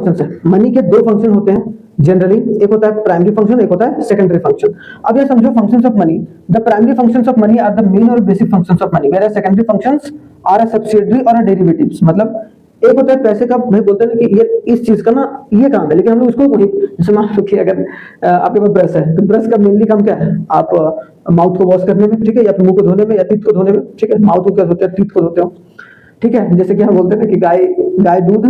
Function है, money के दो फंक्शन होते हैं जनरली, एक होता है प्राइमरी फंक्शन, एक होता है सेकेंडरी फंक्शन। अब ये समझो functions of money, the primary functions of money are the main और basic functions of money, where secondary functions are a subsidiary और अ डेरिवेटिव्स। मतलब एक होता है पैसे का, भाई बोलते हैं कि ये इस चीज का ना ये काम है, लेकिन हम लोग उसको वही, जैसे मान लो कि अगर आपके पास ब्रश है, तो ब्रश का मेनली काम क्या है, आप माउथ को वॉश करने में, ठीक है, या फिर मुंह को धोने में, या टीथ को धोने में, ठीक है, माउथ को क्या धोते हैं, टीथ को धोते हो, ठीक है। जैसे कि हम बोलते हैं कि गाय दूध,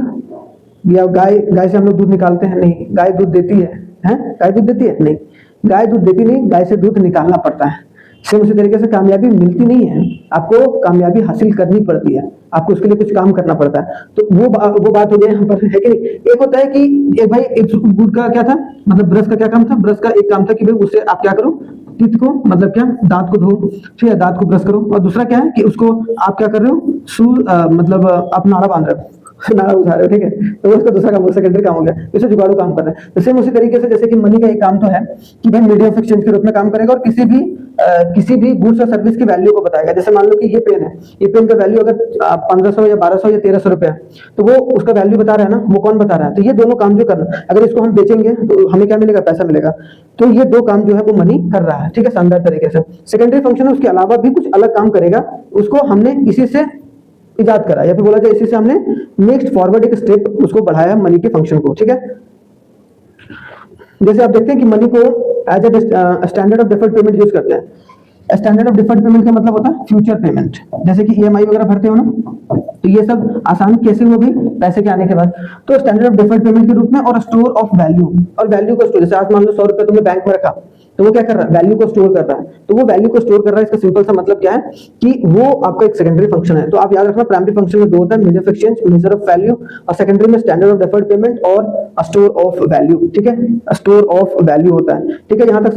या गाय से हम लोग दूध निकालते हैं, नहीं, गाय दूध देती है, गाय दूध देती है, नहीं, गाय दूध देती नहीं, गाय से दूध निकालना पड़ता है। सेम उसी तरीके से कामयाबी मिलती नहीं है, आपको कामयाबी हासिल करनी पड़ती है, आपको उसके लिए कुछ काम करना पड़ता है। तो वो बात हो गई यहाँ पर, है कि नहीं। एक होता है कि एक भाई एक गुड का क्या था, मतलब ब्रश का क्या काम था, ब्रश का एक काम था कि भाई उससे आप क्या करो, टीथ को, मतलब क्या, दांत को धो, ठीक है, दांत को ब्रश करो। और दूसरा क्या है कि उसको आप क्या कर रहे हो, मतलब आप नाड़ा बांध रहे हो, नाड़ा उठा रहे हो, ठीक है, तो उसका दूसरा काम, सेकेंडरी काम हो गया, इसे जुगाड़ू काम कर रहे हैं। तो सेम उसी तरीके से जैसे कि मनी का एक काम तो है कि भाई मीडियम ऑफ एक्सचेंज के रूप में काम करेगा और किसी भी गुड्स और सर्विस की वैल्यू को बताएगा। जैसे मान लो कि ये पेन है, ये पेन का वैल्यू अगर 1500 या 1200 या 1300 रुपए है, तो वो उसका वैल्यू बता रहा है ना, वो कौन बता रहा है। तो ये दोनों काम जो करना, अगर इसको हम बेचेंगे तो हमें क्या मिलेगा, पैसा मिलेगा। तो ये दो काम जो है वो मनी कर रहा है, ठीक है, शानदार तरीके से। सेकेंडरी फंक्शन है, उसके अलावा भी कुछ अलग काम करेगा, उसको हमने इसी से इजाद करा, या फिर बोला जाए इसी से हमने नेक्स्ट फॉरवर्ड एक स्टेप उसको बढ़ाया मनी के फंक्शन को, ठीक है। जैसे आप देखते हैं कि मनी को as a standard of deferred payment use करते हैं। स्टैंडर्ड ऑफ डिफर्ड पेमेंट का मतलब होता है फ्यूचर पेमेंट, जैसे कि ईएमआई वगैरह भरते हो ना, तो ये सब आसान कैसे हो गई, पैसे के आने के बाद। तो स्टैंडर्ड ऑफ डिफर्ड पेमेंट के रूप में, और स्टोर ऑफ वैल्यू, और वैल्यू को स्टोर, जैसे आज मान लो 100 रुपए तुमने बैंक में रखा, तो वो क्या कर रहा है, वैल्यू को स्टोर कर रहा है। तो वो वैल्यू को स्टोर कर रहा है, इसका सिंपल सा मतलब क्या है कि वो आपका एक सेकेंडरी फंक्शन है। तो आप याद रखना, प्राइमरी फंक्शन में दो होता है, medium of exchange, measure of value, और सेकेंडरी में स्टैंडर्ड ऑफ डिफर्ड पेमेंट और स्टोर ऑफ वैल्यू, ठीक है, स्टोर ऑफ वैल्यू होता है, ठीक है। यहाँ तक